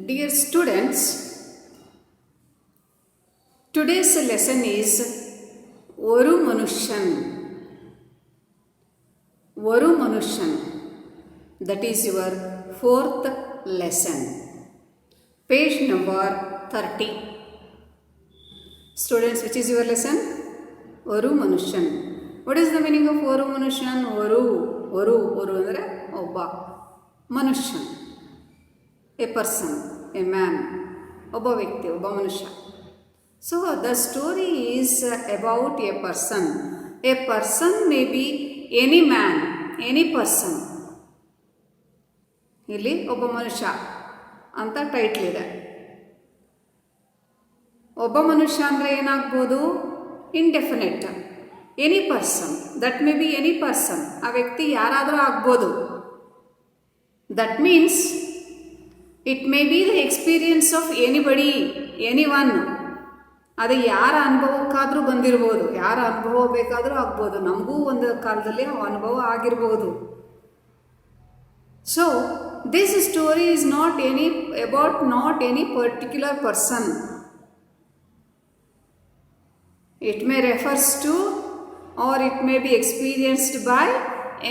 Dear students, today's lesson is Oru Manushan. Oru Manushan. That is your fourth lesson. Page number 30. Students, which is your lesson? Oru Manushan. What is the meaning of Oru Manushan? Oru ಅಂದರೆ ಒಬ್ಬ ಮನುಷ್ಯ. A person, a man, ಒಬ್ಬ ವ್ಯಕ್ತಿ, ಒಬ್ಬ ಮನುಷ್ಯ. So the story is about a person. A person may be any man, any person. ಇಲ್ಲಿ ಒಬ್ಬ ಮನುಷ್ಯ ಅಂತ ಟೈಟ್ಲ್ ಇದೆ. ಒಬ್ಬ ಮನುಷ್ಯ ಅಂದರೆ ಏನಾಗ್ಬೋದು? Indefinite. Any person, that may be any person. ಆ ವ್ಯಕ್ತಿ ಯಾರಾದರೂ ಆಗ್ಬೋದು. That means it may be the experience of anybody, anyone. ಅದು ಯಾರ ಅನುಭವಕ್ಕಾದರೂ ಬಂದಿರ್ಬೋದು, ಯಾರ ಅನುಭವ ಬೇಕಾದರೂ ಆಗ್ಬೋದು. ನಮಗೂ ಒಂದು ಕಾಲದಲ್ಲಿ ಆ ಅನುಭವ ಆಗಿರ್ಬೋದು. So this story is not any particular person. It may refers to or it may be experienced by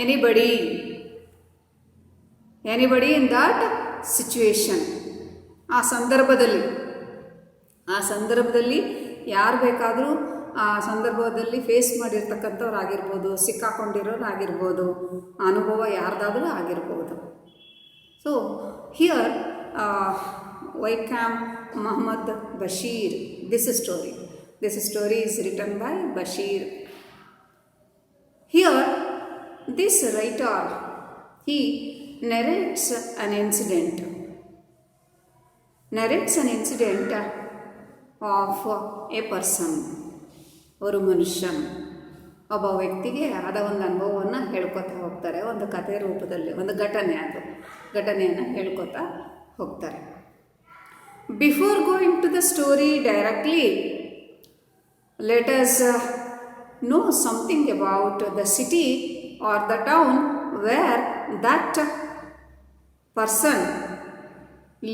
anybody in that situation. ಆ ಸಂದರ್ಭದಲ್ಲಿ ಯಾರು ಬೇಕಾದರೂ ಆ ಸಂದರ್ಭದಲ್ಲಿ ಫೇಸ್ ಮಾಡಿರ್ತಕ್ಕಂಥವ್ರು ಆಗಿರ್ಬೋದು, ಸಿಕ್ಕಾಕೊಂಡಿರೋರು ಆಗಿರ್ಬೋದು, ಅನುಭವ ಯಾರ್ದಾದರೂ ಆಗಿರ್ಬೋದು. So here Vaikom Mohammad Basheer, this story is written by Bashir. Here this writer, he narrates an incident of a person, ಒಂದು ಮನುಷ್ಯ, ಒಬ್ಬ ವ್ಯಕ್ತಿಗೆ ಆದ ಒಂದು ಅನುಭವವನ್ನು ಹೇಳ್ಕೊತಾ ಹೋಗ್ತಾರೆ. ಒಂದು ಕಥೆ ರೂಪದಲ್ಲಿ, ಒಂದು ಘಟನೆಯನ್ನು ಹೇಳ್ಕೊತಾ ಹೋಗ್ತಾರೆ. Before going to the story directly, let us know something about the city or the town where that person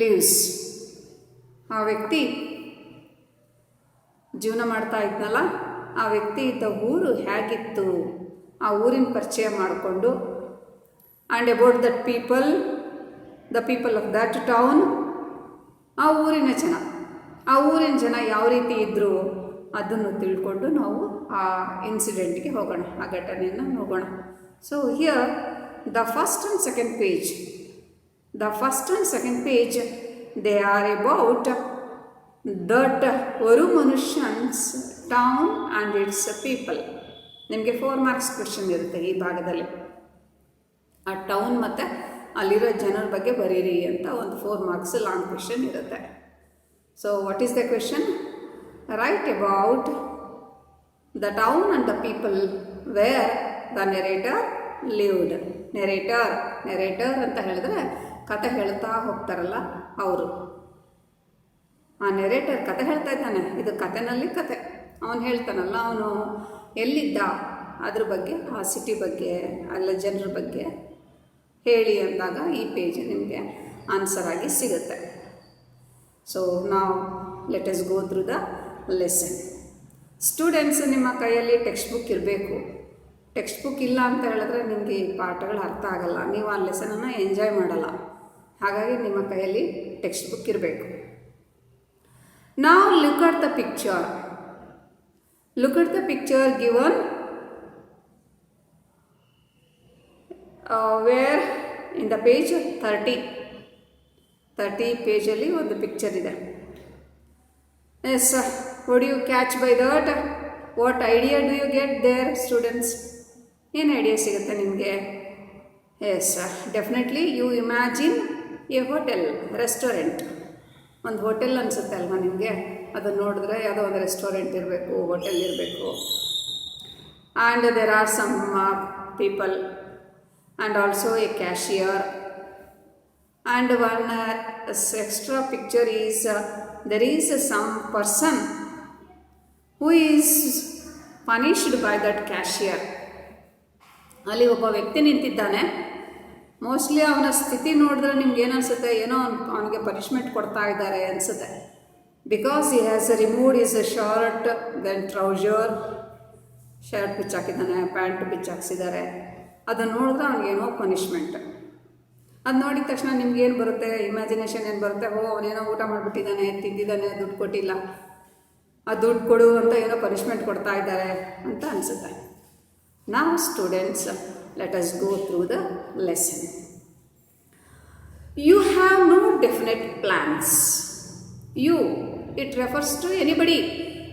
lives. ಆ ವ್ಯಕ್ತಿ ಜೀವನ ಮಾಡ್ತಾ ಇದ್ನಲ್ಲ, ಆ ವ್ಯಕ್ತಿ ಇದ್ದ ಊರು ಹೇಗಿತ್ತು, ಆ ಊರಿನ ಪರಿಚಯ ಮಾಡಿಕೊಂಡು, and about that people, the people of that town, ಆ ಊರಿನ ಜನ ಯಾವ ರೀತಿ ಇದ್ದರು ಅದನ್ನು ತಿಳ್ಕೊಂಡು ನಾವು ಆ ಇನ್ಸಿಡೆಂಟ್ಗೆ ಹೋಗೋಣ, ಆ ಘಟನೆಯನ್ನು ನೋಡೋಣ. So here the first and second page they are about that ಒರು ಮನುಷ್ಯನ್ಸ್ ಟೌನ್ ಆ್ಯಂಡ್ ಇಟ್ಸ್ ಪೀಪಲ್. ನಿಮಗೆ 4 ಮಾರ್ಕ್ಸ್ ಕ್ವೆಶ್ಚನ್ ಇರುತ್ತೆ ಈ ಭಾಗದಲ್ಲಿ. ಆ ಟೌನ್ ಮತ್ತು ಅಲ್ಲಿರೋ ಜನರ ಬಗ್ಗೆ ಬರೀರಿ ಅಂತ ಒಂದು 4 ಮಾರ್ಕ್ಸ್ ಲಾಂಗ್ ಕ್ವೆಶ್ಚನ್ ಇರುತ್ತೆ. So what is the question? Write about the town and the people where the narrator lived. Narrator ಅಂತ ಹೇಳಿದ್ರೆ ಕತೆ ಹೇಳ್ತಾ ಹೋಗ್ತಾರಲ್ಲ ಅವರು. ಆ ನೆರೇಟರ್ ಕತೆ ಹೇಳ್ತಾ ಇದ್ದಾನೆ. ಇದು ಕತೆನಲ್ಲಿ ಕತೆ ಅವನು ಹೇಳ್ತಾನಲ್ಲ, ಅವನು ಎಲ್ಲಿದ್ದ ಅದ್ರ ಬಗ್ಗೆ, ಆ ಸಿಟಿ ಬಗ್ಗೆ, ಅಲ್ಲ ಜನರ ಬಗ್ಗೆ ಹೇಳಿ ಅಂದಾಗ ಈ ಪೇಜ್ ನಿಮಗೆ ಆನ್ಸರ್ ಆಗಿ ಸಿಗುತ್ತೆ. ಸೊ ನಾವು let us go through the lesson. Students, ನಿಮ್ಮ ಕೈಯಲ್ಲಿ ಟೆಕ್ಸ್ಟ್ ಬುಕ್ ಇರಬೇಕು. ಟೆಕ್ಸ್ಟ್ ಬುಕ್ ಇಲ್ಲ ಅಂತ ಹೇಳಿದ್ರೆ ನಿಮಗೆ ಈ ಪಾಠಗಳು ಅರ್ಥ ಆಗಲ್ಲ, ನೀವು ಆ ಲೆಸನನ್ನು ಎಂಜಾಯ್ ಮಾಡಲ್ಲ. ಹಾಗಾಗಿ ನಿಮ್ಮ ಕೈಯಲ್ಲಿ ಟೆಕ್ಸ್ಟ್ ಬುಕ್ ಇರಬೇಕು. ನಾವು look at the picture given where in the page 30 ಪೇಜಲ್ಲಿ ಒಂದು ಪಿಕ್ಚರ್ ಇದೆ. Yes, what do you catch by that? What idea do you get there, students? ಏನು ಐಡಿಯಾ ಸಿಗುತ್ತೆ ನಿಮಗೆ? Yes, definitely you imagine a hotel, restaurant. ಒಂದು hotel ಅನಿಸುತ್ತೆ ಅಲ್ವಾ ನಿಮಗೆ? ಅದನ್ನು ನೋಡಿದ್ರೆ ಯಾವುದೋ ಒಂದು ರೆಸ್ಟೋರೆಂಟ್ ಇರಬೇಕು, ಹೋಟೆಲ್ ಇರಬೇಕು. And there are some people and also a cashier. And one extra picture is there is some person who is punished by that cashier. ಅಲ್ಲಿ ಒಬ್ಬ ವ್ಯಕ್ತಿ ನಿಂತಿದ್ದಾನೆ ಮೋಸ್ಟ್ಲಿ ಅವನ ಸ್ಥಿತಿ ನೋಡಿದ್ರೆ ನಿಮ್ಗೆ ಏನು ಅನಿಸುತ್ತೆ, ಏನೋ ಅವನಿಗೆ ಪನಿಷ್ಮೆಂಟ್ ಕೊಡ್ತಾ ಇದ್ದಾರೆ ಅನಿಸುತ್ತೆ. Because he has removed his shirt then trouser, shirt ಬಿಚ್ಚಾಕಿದ್ದಾನೆ, ಪ್ಯಾಂಟ್ ಬಿಚ್ಚಾಕ್ಸಿದ್ದಾರೆ. ಅದನ್ನು ನೋಡಿದ್ರೆ ಅವನಿಗೇನೋ ಪನಿಷ್ಮೆಂಟ್. ಅದು ನೋಡಿದ ತಕ್ಷಣ ನಿಮ್ಗೇನು ಬರುತ್ತೆ, ಇಮ್ಯಾಜಿನೇಷನ್ ಏನು ಬರುತ್ತೆ, ಅವನೇನೋ ಊಟ ಮಾಡಿಬಿಟ್ಟಿದ್ದಾನೆ, ತಿಂದಿದ್ದಾನೆ, ದುಡ್ಡು ಕೊಟ್ಟಿಲ್ಲ, ಆ ದುಡ್ಡು ಕೊಡು ಅಂತ ಏನೋ ಪನಿಷ್ಮೆಂಟ್ ಕೊಡ್ತಾ ಇದ್ದಾರೆ ಅಂತ ಅನಿಸುತ್ತೆ. Now students, let us go through the lesson. You have no definite plans. You, it refers to anybody.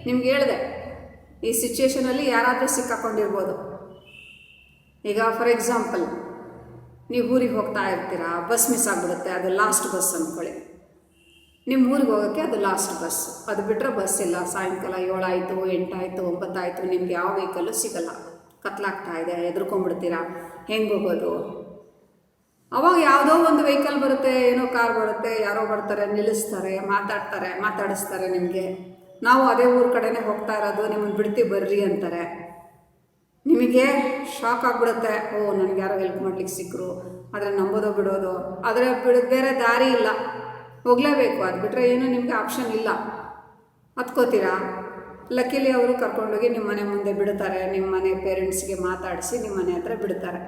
ನಿಮ್ಗೆ ಹೇಳಿದೆ, ಈ ಸಿಚುವೇಷನಲ್ಲಿ ಯಾರಾದರೂ ಸಿಕ್ಕಾಕೊಂಡಿರ್ಬೋದು. ಈಗ ಫಾರ್ ಎಕ್ಸಾಂಪಲ್, ನೀವು ಊರಿಗೆ ಹೋಗ್ತಾ ಇರ್ತೀರಾ, ಬಸ್ ಮಿಸ್ ಆಗಿಬಿಡುತ್ತೆ, ಅದು ಲಾಸ್ಟ್ ಬಸ್ ಅಂದ್ಕೊಳ್ಳಿ. ನಿಮ್ಮ ಊರಿಗೆ ಹೋಗೋಕ್ಕೆ ಅದು ಲಾಸ್ಟ್ ಬಸ್, ಅದು ಬಿಟ್ಟರೆ ಬಸ್ ಇಲ್ಲ. ಸಾಯಂಕಾಲ 7 ಆಯಿತು, 8 ಆಯಿತು, 9 ಆಯಿತು, ನಿಮ್ಗೆ ಯಾವ ವೆಹಿಕಲ್ಲು ಸಿಗಲ್ಲ, ಕತ್ಲಾಗ್ತಾ ಇದೆ, ಹೆದರ್ಕೊಂಡ್ಬಿಡ್ತೀರಾ, ಹೆಂಗೆ ಹೋಗೋದು? ಅವಾಗ ಯಾವುದೋ ಒಂದು ವೆಹಿಕಲ್ ಬರುತ್ತೆ, ಏನೋ ಕಾರ್ ಬರುತ್ತೆ, ಯಾರೋ ಬರ್ತಾರೆ, ನಿಲ್ಲಿಸ್ತಾರೆ, ಮಾತಾಡಿಸ್ತಾರೆ ನಿಮಗೆ. ನಾವು ಅದೇ ಊರ ಕಡೆನೇ ಹೋಗ್ತಾ ಇರೋದು, ನಿಮ್ಮನ್ನು ಬಿಡ್ತೀವಿ ಬರ್ರಿ ಅಂತಾರೆ. ನಿಮಗೆ ಶಾಕ್ ಆಗಿಬಿಡುತ್ತೆ, ನನಗೆ ಯಾರೋ ಹೆಲ್ಪ್ ಮಾಡ್ಲಿಕ್ಕೆ ಸಿಕ್ಕರು, ಆದರೆ ನಂಬೋದೋ ಬಿಡೋದು, ಆದರೆ ಬೇರೆ ದಾರಿ ಇಲ್ಲ, ಹೋಗಲೇಬೇಕು. ಅದು ಬಿಟ್ಟರೆ ಏನು ನಿಮಗೆ ಆಪ್ಷನ್ ಇಲ್ಲ. ಹತ್ಕೋತೀರಾ. ಲಕ್ಕಿಲಿ ಅವರು ಕರ್ಕೊಂಡೋಗಿ ನಿಮ್ಮ ಮನೆ ಮುಂದೆ ಬಿಡ್ತಾರೆ, ನಿಮ್ಮ ಮನೆ ಪೇರೆಂಟ್ಸ್ಗೆ ಮಾತಾಡಿಸಿ ನಿಮ್ಮ ಮನೆ ಹತ್ರ ಬಿಡ್ತಾರೆ.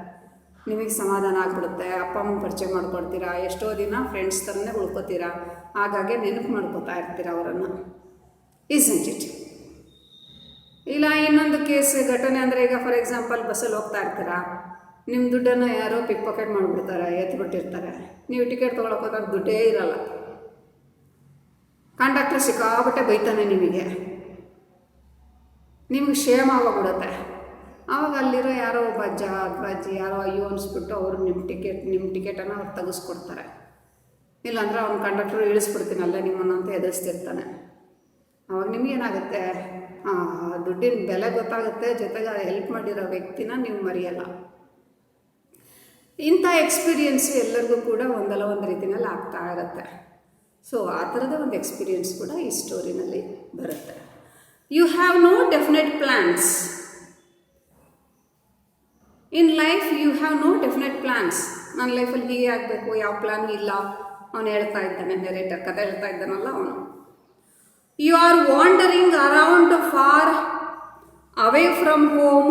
ನಿಮಗೆ ಸಮಾಧಾನ ಆಗಿಬಿಡುತ್ತೆ, ಅಪ್ಪ ಅಮ್ಮನ ಪರಿಚಯ ಮಾಡ್ಕೊಳ್ತೀರಾ, ಎಷ್ಟೋ ದಿನ ಫ್ರೆಂಡ್ಸ್ ಥರನೇ ಉಳ್ಕೋತೀರಾ, ಹಾಗಾಗಿ ನೆನಪು ಮಾಡ್ಕೋತಾ ಇರ್ತೀರ ಅವರನ್ನು. Isn't it? ಇಲ್ಲ ಇನ್ನೊಂದು ಕೇಸ್ ಘಟನೆ ಅಂದರೆ, ಈಗ ಫಾರ್ ಎಕ್ಸಾಂಪಲ್ ಬಸ್ಸಲ್ಲಿ ಹೋಗ್ತಾ ಇರ್ತೀರಾ, ನಿಮ್ಮ ದುಡ್ಡನ್ನು ಯಾರೋ ಪಿಕ್ ಪಾಕೆಟ್ ಮಾಡಿಬಿಡ್ತಾರೆ, ಎತ್ಬಿಟ್ಟಿರ್ತಾರೆ. ನೀವು ಟಿಕೆಟ್ ತೊಗೊಳಕ್ಕೆ ಹೋದಾಗ ದುಡ್ಡೇ ಇರಲ್ಲ. ಕಂಡಕ್ಟರ್ ಸಿಕ್ಕಾಬಟ್ಟೆ ಬೈತಾನೆ ನಿಮಗೆ ಶೇಮ್ ಆಗೋಗ್ಬಿಡುತ್ತೆ. ಆವಾಗ ಅಲ್ಲಿರೋ ಯಾರೋ ಒಬ್ಬ ಅಜ್ಜ ಅಜ್ಜಿ ಯಾರೋ ಅಯ್ಯೋ ಅನಿಸ್ಬಿಟ್ಟು ಅವರು ನಿಮ್ಮ ಟಿಕೆಟನ್ನು ಅವ್ರು ತೆಗೆಸ್ಕೊಡ್ತಾರೆ. ಇಲ್ಲಾಂದರೆ ಅವ್ನು ಕಂಡಕ್ಟ್ರು ಇಳಿಸ್ಬಿಡ್ತೀನಲ್ಲ ನಿಮ್ಮನ್ನು ಅಂತ ಎದುರಿಸ್ತಿರ್ತಾನೆ. ಆವಾಗ ನಿಮಗೇನಾಗುತ್ತೆ, ದುಡ್ಡಿನ ಬೆಲೆ ಗೊತ್ತಾಗುತ್ತೆ, ಜೊತೆಗೆ ಹೆಲ್ಪ್ ಮಾಡಿರೋ ವ್ಯಕ್ತಿನ ನೀವು ಮರೆಯಲ್ಲ. ಇಂಥ ಎಕ್ಸ್ಪೀರಿಯೆನ್ಸು ಎಲ್ಲರಿಗೂ ಕೂಡ ಒಂದಲ್ಲ ಒಂದು ರೀತಿಯಲ್ಲಿ ಆಗ್ತಾ ಇರುತ್ತೆ. ಸೊ ಆ ಥರದ ಒಂದು ಎಕ್ಸ್ಪೀರಿಯೆನ್ಸ್ ಕೂಡ ಈ ಸ್ಟೋರಿನಲ್ಲಿ ಬರುತ್ತೆ. You have no definite plans. In life you have no definite plans. ನನ್ನ ಲೈಫಲ್ಲಿ ಹೀಗೆ ಆಗಬೇಕು, ಯಾವ ಪ್ಲ್ಯಾನ್ ಇಲ್ಲ. ಅವನು ಹೇಳ್ತಾ ಇದ್ದಾನೆ, ನೆರೇಟರ್ ಕಥೆ ಹೇಳ್ತಾ ಇದ್ದಾನಲ್ಲ ಅವನು. You are wandering around far away from home.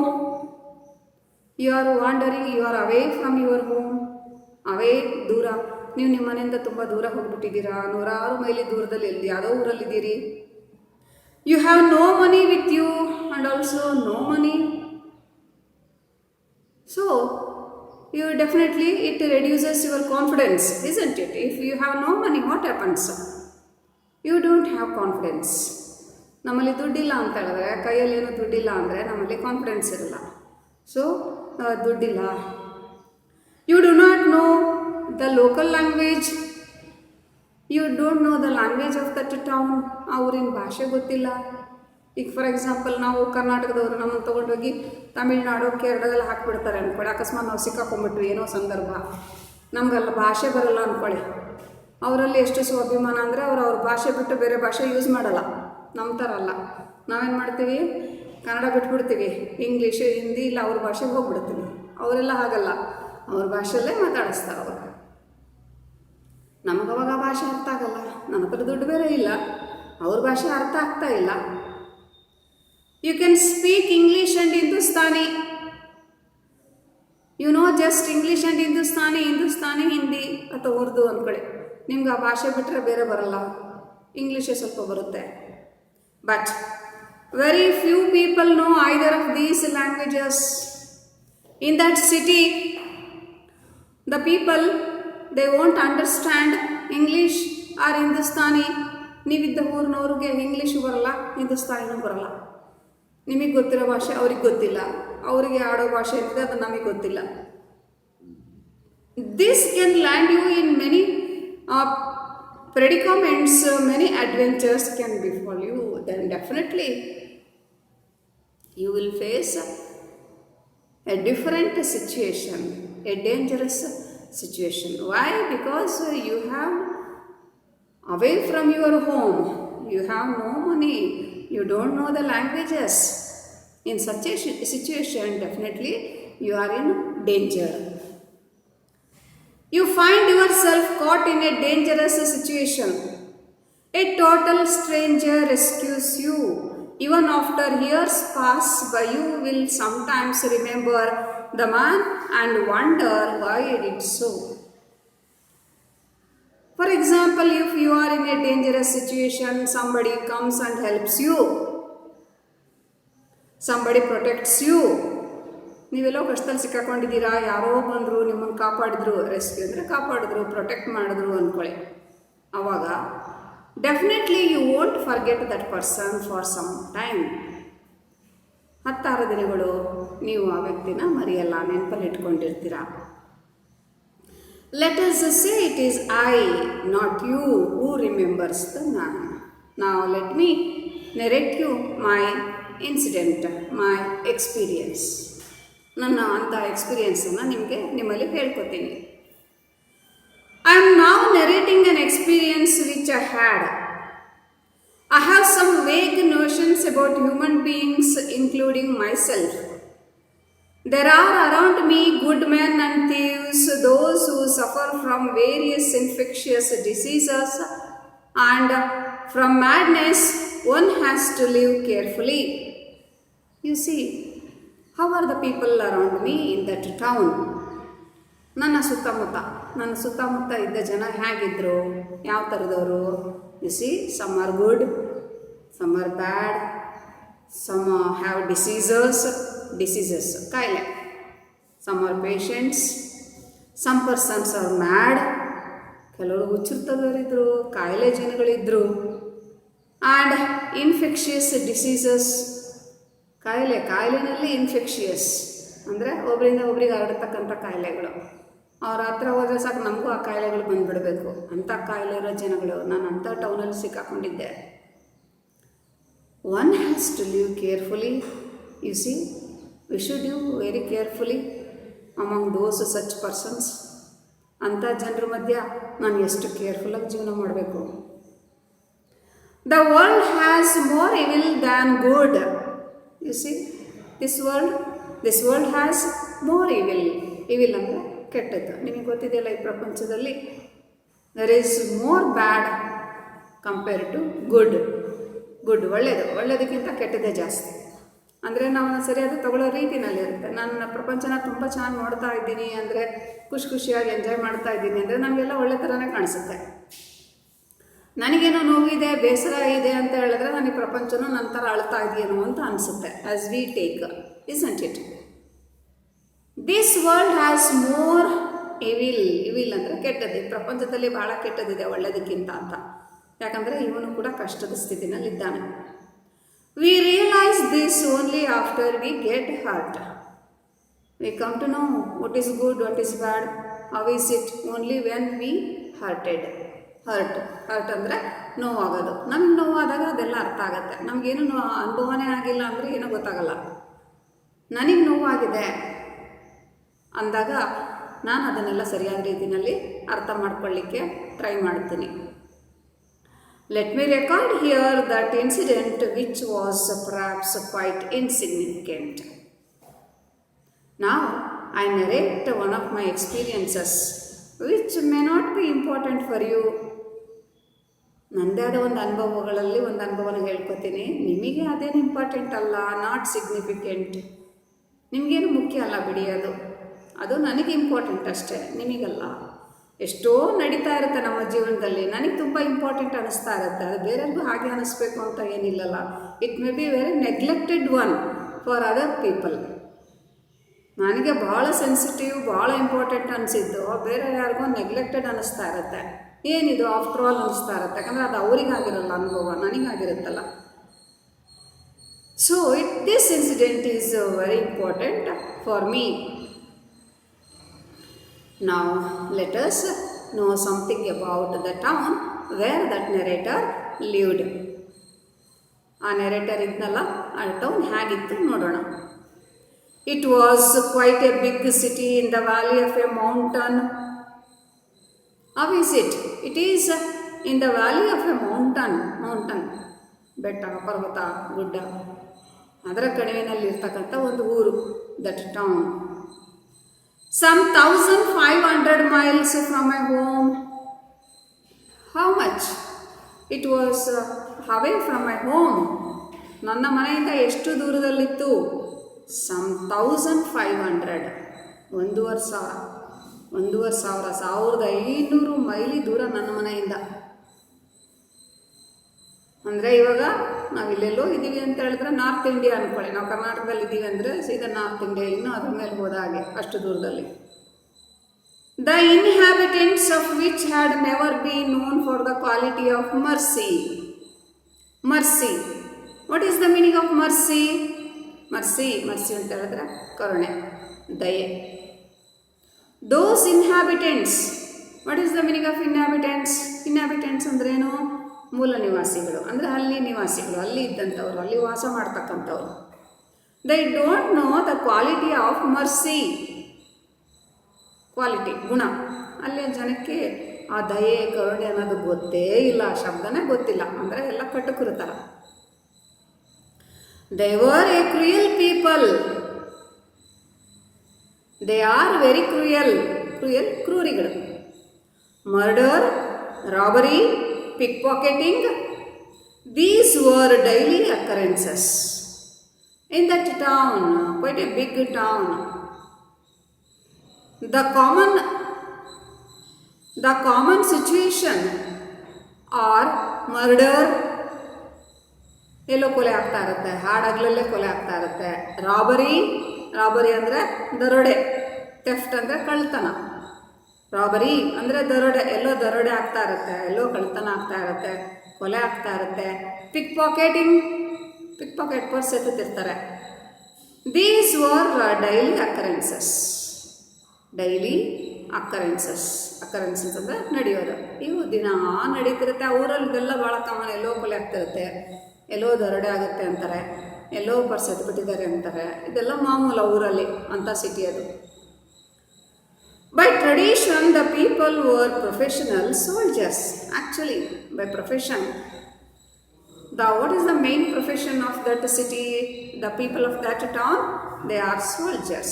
You are wandering, you are away from your home. Away ದೂರ, ನೀವು ನಿಮ್ಮ ಮನೆಯಿಂದ ತುಂಬ ದೂರ ಹೋಗ್ಬಿಟ್ಟಿದ್ದೀರಾ, 100 ಮೈಲಿ ದೂರದಲ್ಲಿ ಯಾವುದೋ ಊರಲ್ಲಿದ್ದೀರಿ. You have no money with you and also no money. So you definitely, it reduces your confidence, isn't it? If you have no money, what happens? You don't have confidence. ನಮ್ಮಲ್ಲಿ ದುಡ್ಡಿಲ್ಲ ಅಂತ ಹೇಳಿದ್ರೆ, ಕೈಯಲ್ಲಿ ಏನೋ ದುಡ್ಡಿಲ್ಲ ಅಂದರೆ ನಮ್ಮಲ್ಲಿ ಕಾನ್ಫಿಡೆನ್ಸ್ ಇರಲ್ಲ. ಸೊ ದುಡ್ಡಿಲ್ಲ. You do not know the local language. You don't know the language of that town. ಆ ಊರಿನ ಭಾಷೆ ಗೊತ್ತಿಲ್ಲ. ಈಗ ಫಾರ್ ಎಕ್ಸಾಂಪಲ್ ನಾವು ಕರ್ನಾಟಕದವರು ನಮ್ಮನ್ನು ತೊಗೊಂಡೋಗಿ ತಮಿಳ್ನಾಡು ಕೇರಳದಲ್ಲಿ ಹಾಕಿಬಿಡ್ತಾರೆ ಅಂದ್ಕೊಳ್ಳಿ. ಅಕಸ್ಮಾತ್ ನಾವು ಸಿಕ್ಕಾಕೊಂಡ್ಬಿಟ್ವಿ ಏನೋ ಸಂದರ್ಭ, ನಮಗೆಲ್ಲ ಭಾಷೆ ಬರಲ್ಲ ಅಂದ್ಕೊಳ್ಳಿ. ಅವರಲ್ಲಿ ಎಷ್ಟು ಸ್ವಾಭಿಮಾನ ಅಂದರೆ ಅವ್ರ ಭಾಷೆ ಬಿಟ್ಟು ಬೇರೆ ಭಾಷೆ ಯೂಸ್ ಮಾಡಲ್ಲ. ನಮ್ಮ ಥರ ಅಲ್ಲ. ನಾವೇನು ಮಾಡ್ತೀವಿ, ಕನ್ನಡ ಬಿಟ್ಬಿಡ್ತೀವಿ, ಇಂಗ್ಲೀಷು ಹಿಂದಿ ಇಲ್ಲ ಅವ್ರ ಭಾಷೆಗೆ ಹೋಗ್ಬಿಡ್ತೀವಿ. ಅವರೆಲ್ಲ ಹಾಗಲ್ಲ, ಅವ್ರ ಭಾಷೆಯಲ್ಲೇ ಮಾತಾಡಿಸ್ತಾರೆ ಅವರು. ನಮಗವಾಗ ಭಾಷೆ ಅರ್ಥ ಆಗಲ್ಲ, ನನ್ನ ಹತ್ರ ದುಡ್ಡು ಬೇರೆ ಇಲ್ಲ, ಅವ್ರ ಭಾಷೆ ಅರ್ಥ ಆಗ್ತಾ ಇಲ್ಲ. You can speak English and Hindustani. You know just English and Hindustani, Hindi ಅಥವಾ ಉರ್ದು ಅಂದ್ಕೊಳ್ಳಿ. ನಿಮ್ಗೆ ಆ ಭಾಷೆ ಬಿಟ್ಟರೆ ಬೇರೆ ಬರಲ್ಲ, ಇಂಗ್ಲೀಷೇ ಸ್ವಲ್ಪ ಬರುತ್ತೆ. But very few people know either of these languages. In that city the people they won't understand English or Hindustani. ನೀವಿದ್ದ ಊರಿನವ್ರಿಗೆ ಇಂಗ್ಲೀಷು ಬರಲ್ಲ, ಹಿಂದೂಸ್ತಾನಿನೂ ಬರಲ್ಲ. ನಿಮಗೆ ಗೊತ್ತಿರೋ ಭಾಷೆ ಅವ್ರಿಗೆ ಗೊತ್ತಿಲ್ಲ, ಅವರಿಗೆ ಆಡೋ ಭಾಷೆ ಏನಿದೆ ಅದು ನಮಗೆ ಗೊತ್ತಿಲ್ಲ. This can land you in many predicaments, many adventures can befall you. Then definitely you will face a different situation, a dangerous situation. Why? Because you have away from your home, you have no money, you don't know the languages. In such a situation, definitely you are in danger. You find yourself caught in a dangerous situation. A total stranger rescues you. Even after years pass by, you will sometimes remember the man and wonder why he did so. For example, if you are in a dangerous situation, somebody comes and helps you. Somebody protects you. ನೀವೆಲ್ಲೋ ಕಷ್ಟದಲ್ಲಿ ಸಿಕ್ಕಾಕೊಂಡಿದ್ದೀರಾ, ಯಾರೋ ಬಂದರು ನಿಮ್ಮನ್ನು ಕಾಪಾಡಿದ್ರು, rescue ಅಂದರೆ ಕಾಪಾಡಿದ್ರು, protect ಮಾಡಿದ್ರು ಅಂದ್ಕೊಳ್ಳಿ. ಆವಾಗ definitely you won't forget that person for some time. 10 ದಿನಗಳು ನೀವು ಆ ವ್ಯಕ್ತಿನ ಮರೆಯಲ್ಲ, ನೆನಪಲ್ಲಿ ಇಟ್ಕೊಂಡಿರ್ತೀರ. Let us say it is I, not you, who remembers the man. Now let me narrate you my incident, my experience. ನನ್ನ ಅಂಥ ಎಕ್ಸ್ಪೀರಿಯೆನ್ಸನ್ನು ನಿಮ್ಮಲ್ಲಿ ಹೇಳ್ಕೊತೀನಿ. I am now narrating an experience which I had. I have some vague notions about human beings, including myself. There are around me good men and thieves, those who suffer from various infectious diseases, and from madness one has to live carefully. You see, how are the people around me in that town? ನನ್ನ ಸುತ್ತಮುತ್ತ ಇದ್ದ ಜನ ಹೇಗಿದ್ದರು, ಯಾವ ಥರದವರು? You see, some are good, some are bad, some have diseases ಕಾಯಿಲೆ, some are patients, some persons are mad, ಕೆಲವರು ಹುಚ್ಚಿರ್ತದವರಿದ್ದರು, ಕಾಯಿಲೆ ಜನಗಳಿದ್ದರು. ಆ್ಯಂಡ್ ಇನ್ಫೆಕ್ಷಿಯಸ್ ಡಿಸೀಸಸ್, ಕಾಯಿಲೆನಲ್ಲಿ ಇನ್ಫೆಕ್ಷಿಯಸ್ ಅಂದರೆ ಒಬ್ಬರಿಂದ ಒಬ್ರಿಗೆ ಹರಡ್ತಕ್ಕಂಥ ಕಾಯಿಲೆಗಳು. ಅವ್ರ ಹತ್ರ ಹೋದರೆ ಸಾಕು ನಮಗೂ ಆ ಕಾಯಿಲೆಗಳು ಬಂದುಬಿಡಬೇಕು, ಅಂಥ ಕಾಯಿಲೆ ಇರೋ ಜನಗಳು. ನಾನು ಅಂಥ ಟೌನಲ್ಲಿ ಸಿಕ್ಕಾಕೊಂಡಿದ್ದೆ. One has to live carefully. You see, we should live very carefully among those such persons. ಅಂಥ ಜನರ ಮಧ್ಯ ನಾನು ಎಷ್ಟು ಕೇರ್ಫುಲ್ಲಾಗಿ ಜೀವನ ಮಾಡಬೇಕು. The world has more evil than good. You see, this world has more evil ಅಂದರೆ ಕೆಟ್ಟದ್ದು. ನಿಮಗೆ ಗೊತ್ತಿದೆಯಲ್ಲ, ಈ ಪ್ರಪಂಚದಲ್ಲಿ there is more bad compare to good. ಒಳ್ಳೆಯದಕ್ಕಿಂತ ಕೆಟ್ಟದ್ದೇ ಜಾಸ್ತಿ. ಅಂದರೆ ನಾವು ಸರಿಯಾದ ತಗೊಳ್ಳೋ ರೀತಿನಲ್ಲಿರುತ್ತೆ. ನಾನು ಪ್ರಪಂಚನ ತುಂಬ ಚೆನ್ನಾಗಿ ನೋಡ್ತಾ ಇದ್ದೀನಿ ಅಂದರೆ, ಖುಷಿಯಾಗಿ ಎಂಜಾಯ್ ಮಾಡ್ತಾ ಇದ್ದೀನಿ ಅಂದರೆ ನಮಗೆಲ್ಲ ಒಳ್ಳೆ ಥರನೇ ಕಾಣಿಸುತ್ತೆ. ನನಗೇನೋ ನೋವಿದೆ, ಬೇಸರ ಇದೆ ಅಂತ ಹೇಳಿದ್ರೆ ನನಗೆ ಪ್ರಪಂಚನೂ ನನ್ನ ಥರ ಅಳ್ತಾ ಇದೆಯೇನೋ ಅಂತ ಅನಿಸುತ್ತೆ. As we take, isn't it? This world has more evil ಅಂದರೆ ಕೆಟ್ಟದ್ದು. ಪ್ರಪಂಚದಲ್ಲಿ ಭಾಳ ಕೆಟ್ಟದಿದೆ ಒಳ್ಳೆಯದಕ್ಕಿಂತ ಅಂತ. ಯಾಕಂದರೆ ಇವನು ಕೂಡ ಕಷ್ಟದ ಸ್ಥಿತಿನಲ್ಲಿದ್ದಾನೆ. We realise this only after we get hurt. We come to know what is good, what is bad, how is it only when we hurted. Hurt ಅಂದರೆ ನೋವಾಗೋದು. ನಮಗೆ ನೋವಾದಾಗ ಅದೆಲ್ಲ ಅರ್ಥ ಆಗುತ್ತೆ. ನಮಗೇನು ಅನುಭವನೇ ಆಗಿಲ್ಲ ಅಂದರೆ ಏನೂ ಗೊತ್ತಾಗಲ್ಲ. ನನಗೆ ನೋವಾಗಿದೆ ಅಂದಾಗ ನಾನು ಅದನ್ನೆಲ್ಲ ಸರಿಯಾದ ರೀತಿಯಲ್ಲಿ ಅರ್ಥ ಮಾಡ್ಕೊಳ್ಳಿಕ್ಕೆ ಟ್ರೈ ಮಾಡ್ತೀನಿ. Let me record here that incident which was perhaps quite insignificant. Now I narrate one of my experiences which may not be important for you. ನನ್ನದೇ ಆದ ಒಂದು ಅನುಭವಗಳಲ್ಲಿ ಒಂದು ಅನುಭವನ ಹೇಳ್ಕೊತೀನಿ. ನಿಮಗೆ ಅದೇನು ಇಂಪಾರ್ಟೆಂಟ್ ಅಲ್ಲ, ನಾಟ್ ಸಿಗ್ನಿಫಿಕೆಂಟ್. ನಿಮಗೇನು ಮುಖ್ಯ ಅಲ್ಲ ಬಿಡಿ, ಅದು ನನಗೆ ಇಂಪಾರ್ಟೆಂಟ್ ಅಷ್ಟೇ, ನಿಮಗಲ್ಲ. ಎಷ್ಟೋ ನಡೀತಾ ಇರುತ್ತೆ ನಮ್ಮ ಜೀವನದಲ್ಲಿ, ನನಗೆ ತುಂಬ ಇಂಪಾರ್ಟೆಂಟ್ ಅನ್ನಿಸ್ತಾ ಇರುತ್ತೆ. ಅದು ಬೇರೆಯವ್ರಿಗೂ ಹಾಗೆ ಅನ್ನಿಸ್ಬೇಕು ಅಂತ ಏನಿಲ್ಲಲ್ಲ. It may be very neglected one for other people. ನನಗೆ ಭಾಳ ಸೆನ್ಸಿಟಿವ್, ಭಾಳ ಇಂಪಾರ್ಟೆಂಟ್ ಅನಿಸಿದ್ದು ಬೇರೆ ಯಾರಿಗೂ ನೆಗ್ಲೆಕ್ಟೆಡ್ ಅನ್ನಿಸ್ತಾ ಇರುತ್ತೆ. ಏನಿದು ಆಫ್ಟರ್ ಆಲ್ ಅನ್ನಿಸ್ತಾ ಇರುತ್ತೆ. ಯಾಕಂದರೆ ಅದು ಅವರಿಗಾಗಿರಲ್ಲ ಅನುಭವ, ನನಗಾಗಿರುತ್ತಲ್ಲ. So this incident is very important for me. Now let us know something about the town where that narrator lived. ಆ ನೆರೇಟರ್ ಇದ್ನಲ್ಲ, ಆ ಟೌನ್ ಹೇಗಿತ್ತು ನೋಡೋಣ. It was quite a big city in the valley of a mountain. How is it? It is in the valley of a mountain. ಬೆಟ್ಟ, ಪರ್ವತ, ಗುಡ್ಡ, ಅದರ ಕಣಿವೆನಲ್ಲಿರ್ತಕ್ಕಂಥ ಒಂದು ಊರು, that town. Some 1500 miles from my home. How much? It was away from my home. ನನ್ನ ಮನೆಯಿಂದ ಎಷ್ಟು ದೂರದಲ್ಲಿತ್ತು? Some 1500. 1500 mile ದೂರ ನನ್ನ ಮನೆಯಿಂದ. ಅಂದರೆ ಇವಾಗ ನಾವಿಲ್ಲೆಲ್ಲೋ ಇದ್ದೀವಿ ಅಂತ ಹೇಳಿದ್ರೆ ನಾರ್ತ್ ಇಂಡಿಯಾ ಅಂದ್ಕೊಳ್ಳಿ. ನಾವು ಕರ್ನಾಟಕದಲ್ಲಿ ಇದ್ದೀವಿ ಅಂದರೆ ಸೀದಾ ನಾರ್ತ್ ಇಂಡಿಯಾ, ಇನ್ನೂ ಅದ್ರ ಮೇಲೆ ಹೋದ ಹಾಗೆ ಅಷ್ಟು ದೂರದಲ್ಲಿ. The inhabitants of which had never been known for the quality of mercy. Mercy. What is the meaning of mercy? Mercy ಅಂತ ಹೇಳಿದ್ರೆ ಕರುಣೆ, ದಯೆ. Those inhabitants. What is the meaning of inhabitants? Inhabitants ಅಂದ್ರೇನು? ಮೂಲ ನಿವಾಸಿಗಳು, ಅಂದರೆ ಅಲ್ಲಿ ನಿವಾಸಿಗಳು, ಅಲ್ಲಿ ಇದ್ದಂಥವ್ರು, ಅಲ್ಲಿ ವಾಸ ಮಾಡ್ತಕ್ಕಂಥವ್ರು. They don't know the quality of mercy. Quality, ಗುಣ. ಅಲ್ಲಿ ಜನಕ್ಕೆ ಆ ದಯೆ ಕರುಣೆ ಅನ್ನೋದು ಗೊತ್ತೇ ಇಲ್ಲ, ಆ ಶಬ್ದನೇ ಗೊತ್ತಿಲ್ಲ, ಅಂದರೆ ಎಲ್ಲ ಕಟುಕರು ಥರ. They were a cruel people. They are very cruel. ಕ್ರೂರಿಗಳು. Murder, robbery, pickpocketing, these were daily occurrences in that town, quite a big town. The common situation are murder, ಎಲ್ಲೋ ಕೊಲೆ ಆಗ್ತಾ ಇರುತ್ತೆ, ಹಾಡಾಗ್ಲಲ್ಲೇ ಕೊಲೆ ಆಗ್ತಾ ಇರುತ್ತೆ. ರಾಬರಿ ಅಂದರೆ ದರೋಡೆ, ಥೆಫ್ಟ್ ಅಂದರೆ ಕಳ್ತನ. ರಾಬರಿ ಅಂದರೆ ದರೋಡೆ, ಎಲ್ಲೋ ದರೋಡೆ ಆಗ್ತಾ ಇರುತ್ತೆ, ಎಲ್ಲೋ ಕಳ್ತನ ಆಗ್ತಾ ಇರುತ್ತೆ, ಕೊಲೆ ಆಗ್ತಾ ಇರುತ್ತೆ. ಪಿಕ್ ಪಾಕೆಟ್ ಪರ್ಸ್ ಎತ್ತುತ್ತಿರ್ತಾರೆ. ದೀಸ್ ವರ್ ಡೈಲಿ ಅಕರೆನ್ಸಸ್ ಅಂದರೆ ನಡೆಯೋದು. ಇವು ದಿನ ನಡೀತಿರುತ್ತೆ. ಆ ಊರಲ್ಲಿ ಇದೆಲ್ಲ ಭಾಳ ಕಾಮನ್. ಎಲ್ಲೋ ಕೊಲೆ ಆಗ್ತಿರುತ್ತೆ, ಎಲ್ಲೋ ದರೋಡೆ ಆಗುತ್ತೆ ಅಂತಾರೆ, ಎಲ್ಲೋ ಪರ್ಸ್ ಎತ್ಬಿಟ್ಟಿದ್ದಾರೆ ಅಂತಾರೆ. ಇದೆಲ್ಲ ಮಾಮೂಲು ಊರಲ್ಲಿ, ಅಂಥ ಸಿಟಿ ಅದು. By tradition, the people were professional soldiers. Actually, by profession, what is the main profession of that city? The people of that town, they are soldiers.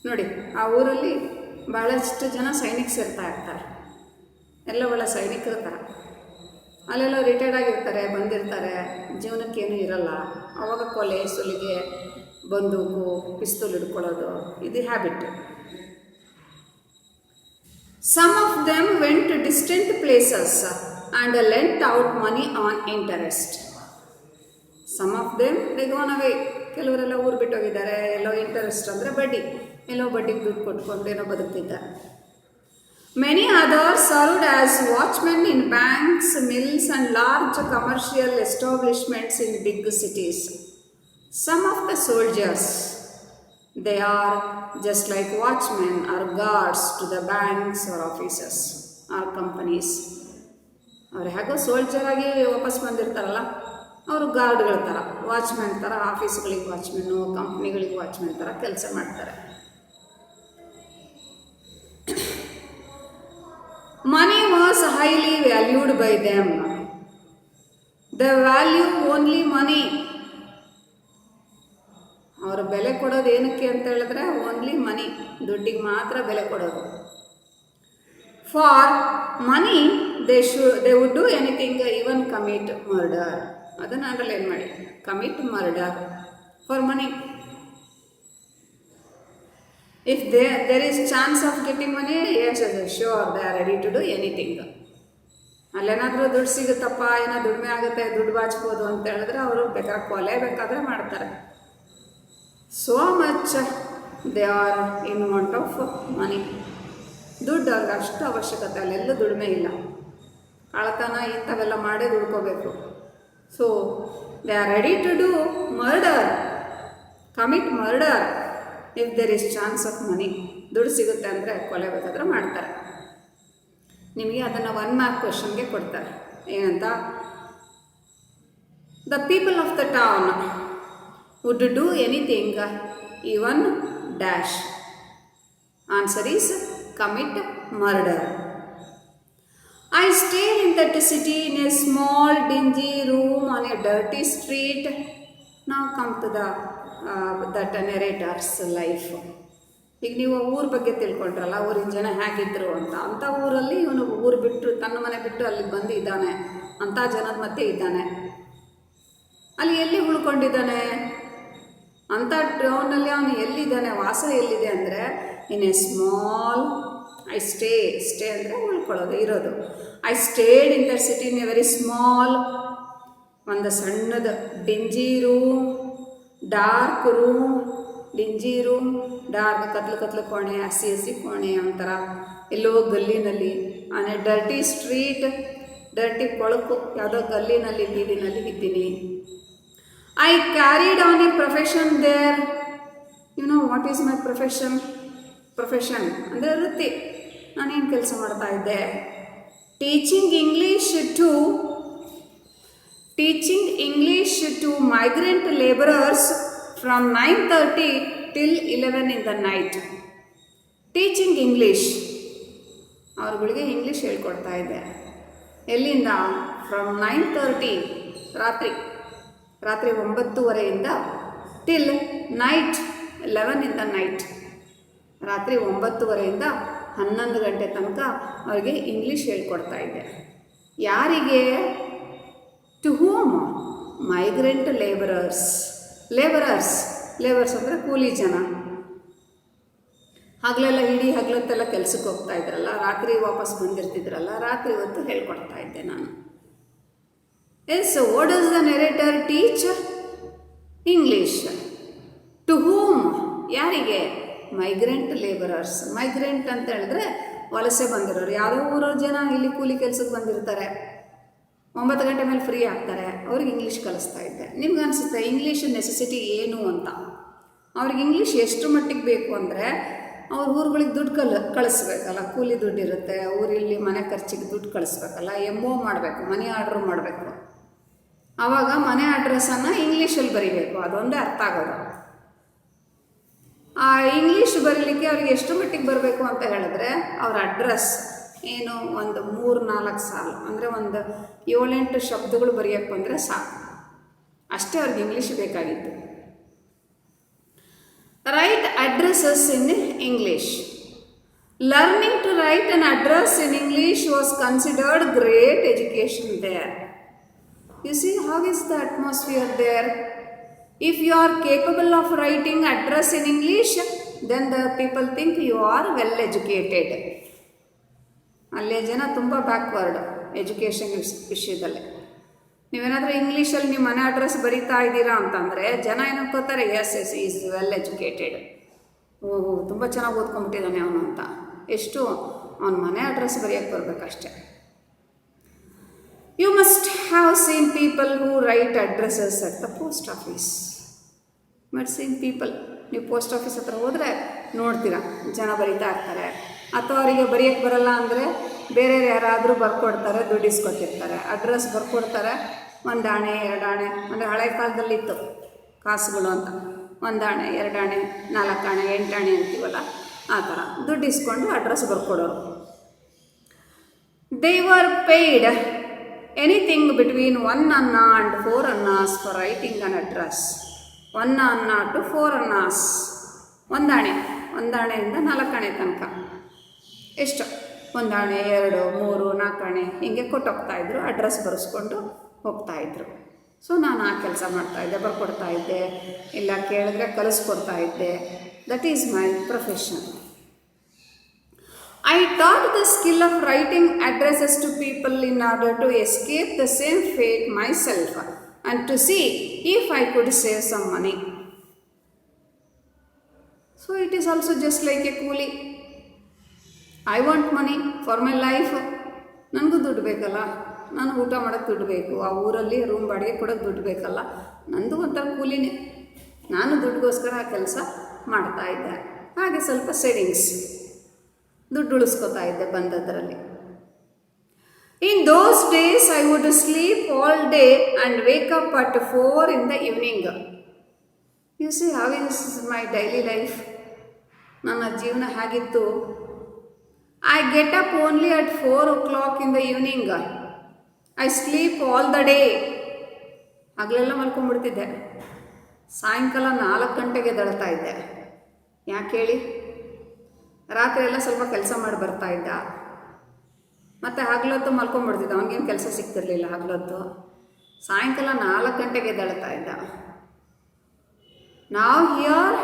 ನೋಡಿ, ಆ ಊರಲ್ಲಿ ಭಾಳಷ್ಟು ಜನ ಸೈನಿಕರು ಇರ್ತಾ ಇರ್ತಾರೆ. ಎಲ್ಲ ಒಳ್ಳೆ ಸೈನಿಕರ ಥರ. ಅಲ್ಲೆಲ್ಲ ರಿಟೈರ್ಡ್ ಆಗಿರ್ತಾರೆ, ಬಂದಿರ್ತಾರೆ, ಜೀವನಕ್ಕೇನೂ ಇರಲ್ಲ. ಆವಾಗ ಕೊಲೆ, ಸುಲಿಗೆ, ಬಂದೂಕು, ಪಿಸ್ತೂಲ್ ಹಿಡ್ಕೊಳ್ಳೋದು, ಇದು habit. Some of them went to distant places and lent out money on interest. Some of them, they gone away. ಕೆಲವರೆಲ್ಲ ಊರು ಬಿಟ್ಟೋಗಿದ್ದಾರೆ. ಎಲ್ಲೋ ಇಂಟರೆಸ್ಟ್ ಅಂದರೆ ಬಡ್ಡಿ, ಎಲ್ಲೋ ಬಡ್ಡಿಗೆ ದುಡ್ಡು ಕೊಟ್ಕೊಂಡು ಏನೋ ಬದುಕ್ತಿದ್ದಾರೆ. Many others served as watchmen in banks, mills and large commercial establishments in big cities. Some of the soldiers, they are just like watchmen or guards to the banks or offices or companies. ಅವ್ರು ಹೇಗೋ soldier ಆಗಿ ವಾಪಸ್ ಬಂದಿರ್ತಾರಲ್ಲ, ಅವರು ಗಾರ್ಡ್ಗಳ ಥರ, watchman ಥರ, ಆಫೀಸ್ಗಳಿಗೆ ವಾಚ್ಮೆನ್ನು, ಕಂಪ್ನಿಗಳಿಗೆ watchmen ಥರ ಕೆಲಸ ಮಾಡ್ತಾರೆ. Money was highly valued by them. They value only money. ಅವರು ಬೆಲೆ ಕೊಡೋದು ಏನಕ್ಕೆ ಅಂತ ಹೇಳಿದ್ರೆ ಓನ್ಲಿ ಮನಿ, ದುಡ್ಡಿಗೆ ಮಾತ್ರ ಬೆಲೆ ಕೊಡೋದು. For money they would do anything, even commit murder. ಅದನ್ನು ಅಂಡರ್ಲೈನ್ ಮಾಡಿ, commit murder for money. If there is chance of getting money, yes, sure, they are ready to do anything. ಅಲ್ಲೇನಾದರೂ ದುಡ್ಡು ಸಿಗುತ್ತಪ್ಪ, ಏನೋ ದುಡಿಮೆ ಆಗುತ್ತೆ, ದುಡ್ಡು ಬಾಚ್ಬೋದು ಅಂತ ಹೇಳಿದ್ರೆ ಅವರು ಬೇಕಾದ್ರೆ ಕೊಲೆ ಬೇಕಾದರೆ ಮಾಡ್ತಾರೆ. So much they are in want of money. ದುಡ್ಡು ಅವ್ರಿಗೆ ಅಷ್ಟು ಅವಶ್ಯಕತೆ, ಅಲ್ಲೆಲ್ಲೂ ದುಡಿಮೆ ಇಲ್ಲ. ಕಳ್ಳತನ ಇಂಥವೆಲ್ಲ ಮಾಡೇ ದುಡ್ಕೋಬೇಕು. So they are ready to do murder, commit murder if there is chance of money. ದುಡ್ಡು ಸಿಗುತ್ತೆ ಅಂದರೆ ಕೊಲೆ ಬೇಕಾದ್ರೆ ಮಾಡ್ತಾರೆ. ನಿಮಗೆ ಅದನ್ನು 1 ಮಾರ್ಕ್ ಕ್ವೆಶನ್ಗೆ ಕೊಡ್ತಾರೆ. ಏನಂತ? The people of the town would do anything, even dash. Answer is commit murder. I stayed in that city in a small dingy room on a dirty street. Now come to that narrator's life. ಈಗ ನೀವು ಊರ ಬಗ್ಗೆ ತಿಳ್ಕೊಂಡ್ರಲ್ಲ, ಊರಿನ ಜನ ಹೇಗಿದ್ರು ಅಂಥ ಊರಲ್ಲಿ ಇವನು ಊರು ಬಿಟ್ಟು ತನ್ನ ಮನೆ ಬಿಟ್ಟು ಅಲ್ಲಿಗೆ ಬಂದು ಇದ್ದಾನೆ, ಅಂಥ ಜನದ ಮಧ್ಯೆ ಇದ್ದಾನೆ. ಅಲ್ಲಿ ಎಲ್ಲಿ ಉಳ್ಕೊಂಡಿದ್ದಾನೆ ಅಂಥ ಟೌನಲ್ಲಿ ಅವನು ಎಲ್ಲಿದ್ದಾನೆ, ವಾಸ ಎಲ್ಲಿದೆ ಅಂದರೆ ಇನ್ ಎ ಸ್ಮಾಲ್ ಸ್ಟೇ ಅಂದರೆ ಉಳ್ಕೊಳ್ಳೋದು, ಇರೋದು. I stayed in that city in a very small, ಒಂದು ಸಣ್ಣದು dingy room, dark room, dingy room, dark ಕತ್ಲು ಕೋಣೆ, ಹಸಿ ಕೋಣೆ, ಒಂಥರ ಎಲ್ಲೋ ಗಲ್ಲಿನಲ್ಲಿ, ಆಮೇಲೆ ಡರ್ಟಿ ಸ್ಟ್ರೀಟ್, ಡರ್ಟಿ ಕೊಳಕು, ಯಾವುದೋ ಗಲ್ಲಿನಲ್ಲಿ ಬೀದಿನಲ್ಲಿ ಇದ್ದೀನಿ. I carried on a profession there. You know what is my profession? Profession ಅಂದರೆ ವೃತ್ತಿ. ನಾನೇನು ಕೆಲಸ ಮಾಡ್ತಾ ಇದ್ದೆ? Teaching English to migrant labourers from 9:30 till 11 in the night. Teaching English, ಅವ್ರುಗಳಿಗೆ ಇಂಗ್ಲೀಷ್ ಹೇಳ್ಕೊಡ್ತಾ ಇದ್ದೆ. ಎಲ್ಲಿಂದ? ಫ್ರಮ್ 9:30 ರಾತ್ರಿ 9:30 till night 11 in the night, ರಾತ್ರಿ 9:30 11 ಗಂಟೆ ತನಕ ಅವರಿಗೆ ಇಂಗ್ಲೀಷ್ ಹೇಳ್ಕೊಡ್ತಾ ಇದ್ದೆ. ಯಾರಿಗೆ? To whom? ಮೈಗ್ರೆಂಟ್ ಲೇಬರರ್ಸ್ ಅಂದರೆ ಕೂಲಿ ಜನ. ಹಗಲೆಲ್ಲ ಇಡೀ ಹಗಲತ್ತೆಲ್ಲ ಕೆಲಸಕ್ಕೆ ಹೋಗ್ತಾ ಇದ್ರಲ್ಲ, ರಾತ್ರಿ ವಾಪಸ್ ಬಂದಿರ್ತಿದ್ರಲ್ಲ, ರಾತ್ರಿ ಹೊತ್ತು ಹೇಳ್ಕೊಡ್ತಾ ಇದ್ದೆ ನಾನು. Yes, what does the narrator teach? English. To whom? ಯಾರಿಗೆ? Migrant labourers. ಮೈಗ್ರೆಂಟ್ ಅಂತ ಹೇಳಿದ್ರೆ ವಲಸೆ ಬಂದಿರೋರು, ಯಾವುದೋ ಊರೋ ಜನ ಇಲ್ಲಿ ಕೂಲಿ ಕೆಲಸಕ್ಕೆ ಬಂದಿರ್ತಾರೆ, 9 ಗಂಟೆ ಮೇಲೆ ಫ್ರೀ ಆಗ್ತಾರೆ, ಅವ್ರಿಗೆ ಇಂಗ್ಲೀಷ್ ಕಲಿಸ್ತಾ ಇದ್ದೆ. ನಿಮ್ಗೆ ಅನಿಸುತ್ತೆ ಇಂಗ್ಲೀಷ್ ನೆಸೆಸಿಟಿ ಏನು ಅಂತ? ಅವ್ರಿಗೆ ಇಂಗ್ಲೀಷ್ ಎಷ್ಟು ಮಟ್ಟಿಗೆ ಬೇಕು ಅಂದರೆ, ಅವ್ರ ಊರುಗಳಿಗೆ ದುಡ್ಡು ಕಳಿಸ್ಬೇಕಲ್ಲ, ಕೂಲಿ ದುಡ್ಡು ಇರುತ್ತೆ, ಊರಲ್ಲಿ ಮನೆ ಖರ್ಚಿಗೆ ದುಡ್ಡು ಕಳಿಸ್ಬೇಕಲ್ಲ, MO ಮಾಡಬೇಕು, ಮನಿ ಆರ್ಡ್ರ್ ಮಾಡಬೇಕು. ಆವಾಗ ಮನೆ ಅಡ್ರೆಸ್ಸನ್ನು ಇಂಗ್ಲೀಷಲ್ಲಿ ಬರೀಬೇಕು, ಅದೊಂದೇ ಅರ್ಥ ಆಗೋದು. ಆ ಇಂಗ್ಲೀಷ್ ಬರೀಲಿಕ್ಕೆ ಅವ್ರಿಗೆ ಎಷ್ಟು ಮಟ್ಟಿಗೆ ಬರಬೇಕು ಅಂತ ಹೇಳಿದ್ರೆ, ಅವ್ರ ಅಡ್ರೆಸ್ ಏನು ಒಂದು 3-4 ಸಾಲು ಅಂದರೆ ಒಂದು 7-8 ಶಬ್ದಗಳು ಬರೆಯೋಕ್ಕೆ ಬಂದರೆ ಸಾಕು, ಅಷ್ಟೇ ಅವ್ರಿಗೆ ಇಂಗ್ಲೀಷ್ ಬೇಕಾಗಿತ್ತು. Write addresses in English. Learning to write an address in English was considered great education there. You see how is the atmosphere there? If you are capable of writing address in English, then the people think you are well educated. ಅಲ್ಲೇ ಜನ ತುಂಬ backward education ವಿಷಯದಲ್ಲಿ. ನೀವೇನಾದರೂ ಇಂಗ್ಲೀಷಲ್ಲಿ ನಿಮ್ಮ ಮನೆ address ಬರೀತಾ ಇದ್ದೀರಾ ಅಂತಂದರೆ ಜನ ಏನಂಕೋತಾರೆ, ಎಸ್ ಈಸ್ ವೆಲ್ ಎಜುಕೇಟೆಡ್, ಓಹೋ ತುಂಬ ಚೆನ್ನಾಗಿ ಓದ್ಕೊಂಡ್ಬಿಟ್ಟಿದ್ದಾನೆ ಅವನು ಅಂತ. ಎಷ್ಟು? ಅವನ ಮನೆ address ಬರೆಯೋಕ್ಕೆ ಬರಬೇಕಷ್ಟೆ. You must have seen people who write addresses at the post office. ನೀವು ಪೋಸ್ಟ್ ಆಫೀಸ್ ಹತ್ರ ಹೋದರೆ ನೋಡ್ತೀರಾ, ಜನ ಬರೀತಾ ಇರ್ತಾರೆ. ಅಥವಾ ಅವರಿಗೆ ಬರೆಯೋಕ್ಕೆ ಬರಲ್ಲ ಅಂದರೆ ಬೇರೆ ಯಾರಾದರೂ ಬರ್ಕೊಡ್ತಾರೆ, ದುಡ್ಡು ಇಸ್ಕೊತಿರ್ತಾರೆ, ಅಡ್ರೆಸ್ ಬರ್ಕೊಡ್ತಾರೆ. 1 ಆಣೆ 2 ಆಣೆ ಅಂದರೆ ಹಳೆ ಕಾಲದಲ್ಲಿತ್ತು ಕಾಸುಗಳು ಅಂತ, 1 ಆಣೆ 2 ಆಣೆ 4 ಆಣೆ 8 ಆಣೆ ಅಂತೀವಲ್ಲ, ಆ ಥರ ದುಡ್ಡು ಇಸ್ಕೊಂಡು address ಬರ್ಕೊಡೋರು. They were paid anything between 1 anna and 4 annas for writing an address. 1 anna to 4 annas. 1 ಆಣೆಯಿಂದ 4 ಆಣೆ ತನಕ ಎಷ್ಟು? 1 ಆಣೆ 2 3 4 ಆಣೆ ಹೀಗೆ ಕೊಟ್ಟು ಹೋಗ್ತಾಯಿದ್ರು, ಅಡ್ರೆಸ್ ಬರೆಸ್ಕೊಂಡು ಹೋಗ್ತಾಯಿದ್ರು. ಸೊ ನಾನು ಆ ಕೆಲಸ ಮಾಡ್ತಾಯಿದ್ದೆ, ಬರ್ಕೊಡ್ತಾ ಇದ್ದೆ, ಇಲ್ಲ ಕೇಳಿದ್ರೆ ಕಲಿಸ್ಕೊಡ್ತಾ ಇದ್ದೆ. That is my profession. I taught the skill of writing addresses to people in order to escape the same fate myself and to see if I could save some money. So it is also just like a coolie. I want money for my life. ನನಗೂ ದುಡ್ಡು ಬೇಕಲ್ಲ, ನಾನು ಊಟ ಮಾಡೋಕ್ಕೆ ದುಡ್ಡು ಬೇಕು, ಆ ಊರಲ್ಲಿ ರೂಮ್ ಬಾಡಿಗೆ ಕೊಡೋಕ್ಕೆ ದುಡ್ಡು ಬೇಕಲ್ಲ, ನಂದು ಒಂಥರ ಕೂಲಿನೇ. ನಾನು ದುಡ್ಡುಗೋಸ್ಕರ ಆ ಕೆಲಸ ಮಾಡ್ತಾ ಇದ್ದೆ. ಹಾಗೆ ಸ್ವಲ್ಪ ಸೇವಿಂಗ್ಸ್, ದುಡ್ಡು ಉಳಿಸ್ಕೊತಾ ಇದ್ದೆ ಬಂದದ್ರಲ್ಲಿ. In those days I would sleep all day and wake up at 4 in the evening. You see how is my daily life? ನನ್ನ ಜೀವನ ಹೇಗಿತ್ತು? I get up only at 4 o'clock in the evening. I sleep all the day. ಹಗಲೆಲ್ಲ ಮಲ್ಕೊಂಡ್ಬಿಡ್ತಿದ್ದೆ, ಸಾಯಂಕಾಲ 4 ಗಂಟೆಗೆ ಎದ್ದೇಳ್ತಾ ಇದ್ದೆ. ಯಾಕೆ ಹೇಳಿ? ರಾತ್ರಿ ಎಲ್ಲ ಸ್ವಲ್ಪ ಕೆಲಸ ಮಾಡಿ ಬರ್ತಾ ಇದ್ದ. ಮತ್ತು ಹಗಲೊತ್ತು ಮಲ್ಕೊಂಡ್ಬಿಡ್ತಿದ್ದ, ಅವನಿಗೇನು ಕೆಲಸ ಸಿಗ್ತಿರ್ಲಿಲ್ಲ ಹಗಲೊತ್ತು. ಸಾಯಂಕಾಲ 4 ಗಂಟೆಗೆ ಎದ್ದೇಳ್ತಾ ಇದ್ದ. Now here,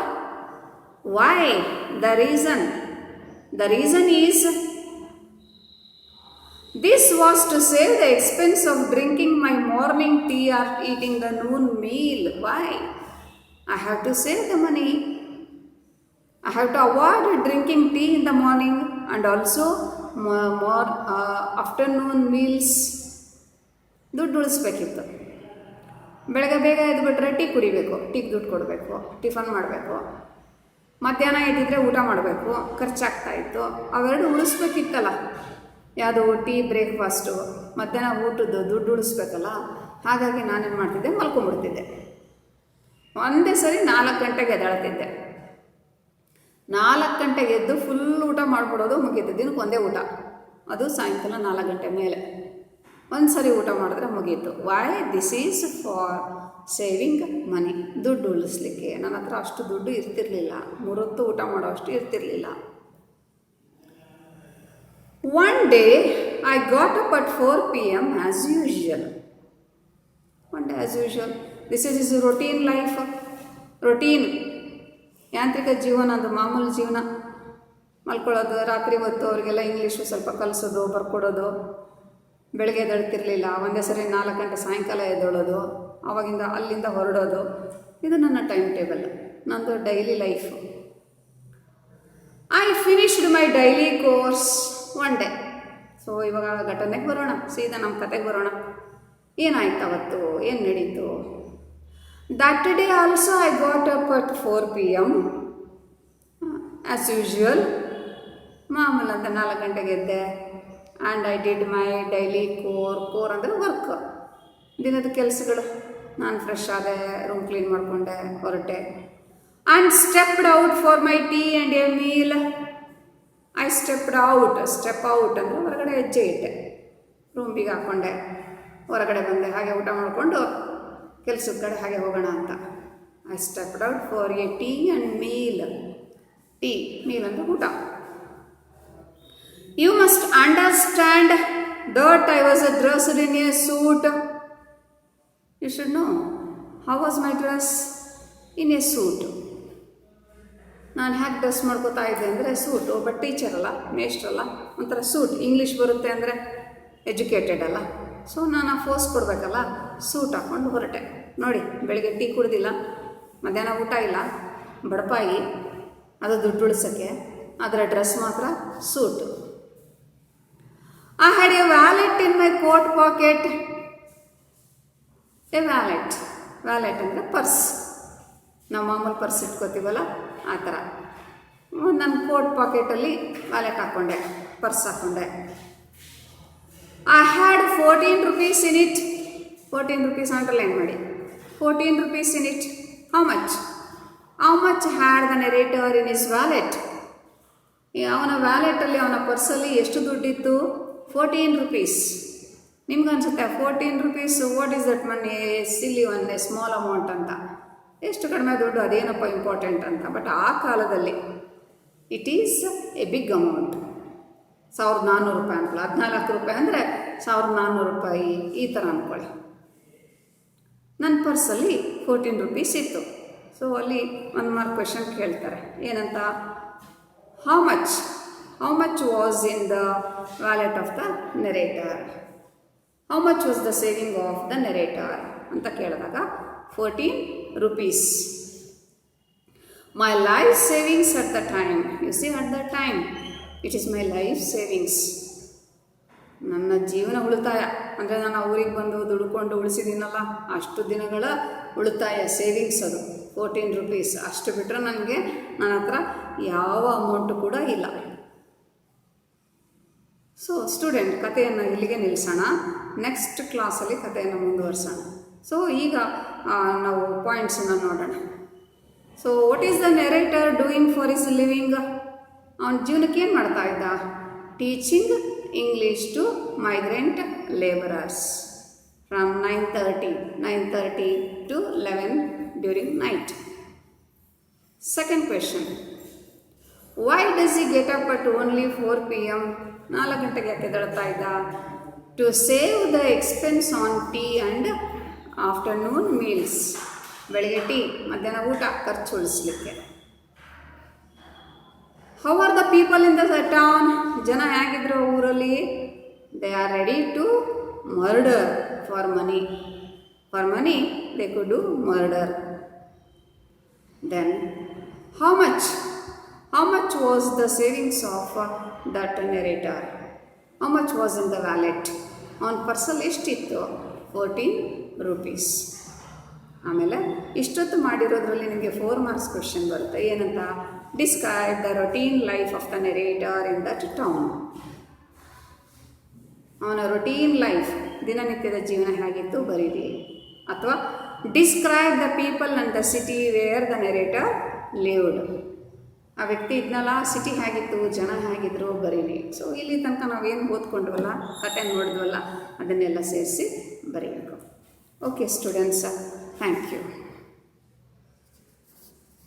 why? The reason is, this was to save the expense of drinking my morning tea or eating the noon meal. Why? I have to save the money. I have to avoid drinking tea in the morning and also more afternoon meals. ದುಡ್ಡು ಉಳಿಸ್ಬೇಕಿತ್ತು. ಬೆಳಗ್ಗೆ ಬೇಗ ಎದ್ಬಿಟ್ರೆ tea ಕುಡಿಬೇಕು, ಟೀಗೆ ದುಡ್ಡು ಕೊಡಬೇಕು, tiffin ಮಾಡಬೇಕು. ಮಧ್ಯಾಹ್ನ ಎದ್ದಿದ್ರೆ ಊಟ ಮಾಡಬೇಕು, ಖರ್ಚಾಗ್ತಾಯಿತ್ತು. ಅವೆರಡು ಉಳಿಸ್ಬೇಕಿತ್ತಲ್ಲ. ಯಾವುದು ಟೀ, ಬ್ರೇಕ್ಫಾಸ್ಟು, ಮಧ್ಯಾಹ್ನ ಊಟದ್ದು ದುಡ್ಡು ಉಳಿಸ್ಬೇಕಲ್ಲ. ಹಾಗಾಗಿ ನಾನೇನು ಮಾಡ್ತಿದ್ದೆ, ಮಲ್ಕೊಂಡ್ಬಿಡ್ತಿದ್ದೆ. ಒಂದೇ ಸರಿ 4 ಗಂಟೆಗೆ ಎದ್ದೇಳ್ತಿದ್ದೆ. 4 ಗಂಟೆಗೆ ಎದ್ದು ಫುಲ್ ಊಟ ಮಾಡಿಬಿಡೋದು, ಮುಗೀತು. ದಿನಕ್ಕೆ ಒಂದೇ ಊಟ, ಅದು ಸಾಯಂಕಾಲ 4 ಗಂಟೆ ಮೇಲೆ ಒಂದು ಸರಿ ಊಟ ಮಾಡಿದ್ರೆ ಮುಗೀತು. Why? This is for saving money. ದುಡ್ಡು ಉಳಿಸ್ಲಿಕ್ಕೆ. ನನ್ನ ಹತ್ರ ಅಷ್ಟು ದುಡ್ಡು ಇರ್ತಿರಲಿಲ್ಲ, 3 ಹೊತ್ತು ಊಟ ಮಾಡೋ ಅಷ್ಟು ಇರ್ತಿರಲಿಲ್ಲ. One day I got up at 4 p.m. as usual. One day as usual. This is his routine life. Routine. ಯಾಂತ್ರಿಕ ಜೀವನ, ಅದು ಮಾಮೂಲು ಜೀವನ. ಮಲ್ಕೊಳ್ಳೋದು, ರಾತ್ರಿ ಹೊತ್ತು ಅವರಿಗೆಲ್ಲ ಇಂಗ್ಲೀಷು ಸ್ವಲ್ಪ ಕಲಿಸೋದು, ಬರ್ಕೊಡೋದು. ಬೆಳಗ್ಗೆ ಎದ್ದೇಳ್ತಿರ್ಲಿಲ್ಲ, ಒಂದೇ ಸರಿ 4 ಗಂಟೆ ಸಾಯಂಕಾಲ ಎದ್ದೇಳೋದು, ಆವಾಗಿಂದ ಅಲ್ಲಿಂದ ಹೊರಡೋದು. ಇದು ನನ್ನ ಟೈಮ್ ಟೇಬಲ್, ನಂದು daily life. I finished my daily course one day. So ಇವಾಗ ಘಟನೆಗೆ ಬರೋಣ, ಸೀದಾ ನಮ್ಮ ಕತೆಗೆ ಬರೋಣ. ಏನಾಯ್ತು ಅವತ್ತು, ಏನು ನಡೀತು? That day also I got up at 4 p.m. As usual. ಮಾಮೂಲಂತ 4 ಗಂಟೆಗೆ ಎದ್ದೆ. And I did my daily chore ಅಂದರೆ ವರ್ಕ್, ದಿನದ ಕೆಲಸಗಳು. ನಾನು ಫ್ರೆಶ್ ಆದೆ, ರೂಮ್ ಕ್ಲೀನ್ ಮಾಡಿಕೊಂಡೆ, ಹೊರಟೆ. And stepped out for my tea and a meal. I step out ಅಂದರೆ ಹೊರಗಡೆ ಹೆಜ್ಜೆ ಇಟ್ಟೆ. ರೂಮ್ ಬೀಗ ಹಾಕ್ಕೊಂಡೆ, ಹೊರಗಡೆ ಬಂದೆ. ಹಾಗೆ ಊಟ ಮಾಡಿಕೊಂಡು ಕೆಲಸದ ಕಡೆ ಹಾಗೆ ಹೋಗೋಣ ಅಂತ. I stepped out for A tea and meal. Tea, meal ಅಂದರೆ ಊಟ. You must understand that I was dressed in a suit. You should know. How was my dress? In a suit. ನಾನು ಹ್ಯಾಗೆ ಡ್ರೆಸ್ ಮಾಡ್ಕೋತಾ ಇದ್ದೆ ಅಂದರೆ suit. ಒಬ್ಬ teacher ಅಲ್ಲ, ಮೇಷ್ಟ್ರಲ್ಲ, ಒಂಥರ ಸೂಟ್. ಇಂಗ್ಲೀಷ್ ಬರುತ್ತೆ ಅಂದರೆ ಎಜುಕೇಟೆಡ್ ಅಲ್ಲ. ಸೊ ನಾನು ಫೋರ್ಸ್ ಕೊಡಬೇಕಲ್ಲ, ಸೂಟ್ ಹಾಕ್ಕೊಂಡು ಹೊರಟೆ. ನೋಡಿ, ಬೆಳಿಗ್ಗೆ ಟೀ ಕುಡ್ದಿಲ್ಲ, ಮಧ್ಯಾಹ್ನ ಊಟ ಇಲ್ಲ, ಬಡಪಾಯಿ, ಅದು ದುಡ್ಡು ಉಳಿಸೋಕ್ಕೆ. ಅದರ ಡ್ರೆಸ್ ಮಾತ್ರ suit. I had a wallet in my coat pocket. A wallet ಅಂದರೆ ಪರ್ಸ್. ನಾವು ಮಾಮೂಲು ಪರ್ಸ್ ಇಟ್ಕೋತೀವಲ್ಲ, ಆ ಥರ. ನನ್ನ ಕೋಟ್ ಪಾಕೆಟಲ್ಲಿ ವ್ಯಾಲೆಟ್ ಹಾಕ್ಕೊಂಡೆ, ಪರ್ಸ್ ಹಾಕ್ಕೊಂಡೆ. I had 14 rupees in it. 14 rupees underline ಮಾಡಿ. 14 rupees in it. How much had the narrator in his wallet? ಅವನ ವ್ಯಾಲೆಟಲ್ಲಿ, ಅವನ ಪರ್ಸಲ್ಲಿ ಎಷ್ಟು ದುಡ್ಡಿತ್ತು? 14 rupees. ನಿಮ್ಗೆ ಅನ್ಸುತ್ತೆ 14 rupees, what is that money, silly one, small amount ಅಂತ. ಎಷ್ಟು ಕಡಿಮೆ ದುಡ್ಡು, ಅದೇನಪ್ಪ ಇಂಪಾರ್ಟೆಂಟ್ ಅಂತ. ಬಟ್ ಆ ಕಾಲದಲ್ಲಿ it is a big amount. 1400 ರೂಪಾಯಿ ಅನ್ಕೊಳ್ಳಿ, 14 ರೂಪಾಯಿ ಅಂದರೆ 1400 ರೂಪಾಯಿ, ಈ ಥರ ಅಂದ್ಕೊಳ್ಳಿ. ನನ್ನ ಪರ್ಸಲ್ಲಿ 14 rupees ಇತ್ತು. ಸೊ ಅಲ್ಲಿ 1 ಮಾರ್ಕ್ ಕ್ವೆಶನ್ ಕೇಳ್ತಾರೆ. ಏನಂತ? How much was in the wallet of the narrator? How much was the saving of the narrator? ಅಂತ ಕೇಳಿದಾಗ 14 rupees. My life savings at the time. You see, at that time, it is my life savings. ನನ್ನ ಜೀವನ ಉಳಿತಾಯ ಅಂದರೆ ನಾನು ಊರಿಗೆ ಬಂದು ದುಡ್ಕೊಂಡು ಉಳಿಸಿದ್ದೀನಲ್ಲ, ಅಷ್ಟು ದಿನಗಳ ಉಳಿತಾಯ, ಸೇವಿಂಗ್ಸ್ ಅದು 14 rupees. ಅಷ್ಟು ಬಿಟ್ಟರೆ ನನಗೆ ನನ್ನ ಹತ್ರ ಯಾವ ಅಮೌಂಟು ಕೂಡ ಇಲ್ಲ. ಸೊ ಸ್ಟೂಡೆಂಟ್, ಕಥೆಯನ್ನು ಇಲ್ಲಿಗೆ ನಿಲ್ಲಿಸೋಣ. ನೆಕ್ಸ್ಟ್ ಕ್ಲಾಸಲ್ಲಿ ಕಥೆಯನ್ನು ಮುಂದುವರಿಸೋಣ. ಸೊ ಈಗ ನಾವು ಪಾಯಿಂಟ್ಸನ್ನು ನೋಡೋಣ. So what is the narrator doing for his living? ಅವನ ಜೀವನಕ್ಕೆ ಏನು ಮಾಡ್ತಾ ಇದ್ದ? Teaching English to migrant labourers from 9:30 to 11 during night. Second question, why does he get up at only 4 PM? 4 ಗಂಟೆಗೆ ಯಾಕೆ ಎದ್ದೇಳ್ತಾ ಇದ್ದ? To save the expense on tea and afternoon meals. ಬೆಳಗ್ಗೆ ಟೀ, ಮಧ್ಯಾಹ್ನ ಊಟ ಖರ್ಚು ಉಳಿಸ್ಲಿಕ್ಕೆ. How are the people in the town? ಜನ ಹೇಗಿದ್ರು ಊರಲ್ಲಿ? They are ready to murder for money. For money they could do murder. Then how much was the savings of that narrator? How much was in the wallet? ಅವನ ಪರ್ಸಲ್ಲಿ ಎಷ್ಟಿತ್ತು? 14 rupees. ಆಮೇಲೆ ಇಷ್ಟೊತ್ತು ಮಾಡಿರೋದ್ರಲ್ಲಿ ನಿಮಗೆ 4 marks question ಬರುತ್ತೆ. ಏನಂತ? Describe the routine life of the narrator in that town. ಅವನ routine life, ದಿನನಿತ್ಯದ ಜೀವನ ಹೇಗಿತ್ತು ಬರೀರಿ. ಅಥವಾ describe the people and the city where the narrator lived. ಆ ವ್ಯಕ್ತಿ ಇದ್ನಲ್ಲ, ಸಿಟಿ ಹೇಗಿತ್ತು, ಜನ ಹೇಗಿದ್ರು ಬರೀರಿ. ಸೊ ಇಲ್ಲಿ ತನಕ ನಾವೇನು ಓದ್ಕೊಂಡ್ವಲ್ಲ, ಕತೆ ನೋಡಿದ್ವಲ್ಲ, ಅದನ್ನೆಲ್ಲ ಸೇರಿಸಿ ಬರೀಬೇಕು. Okay students, thank you.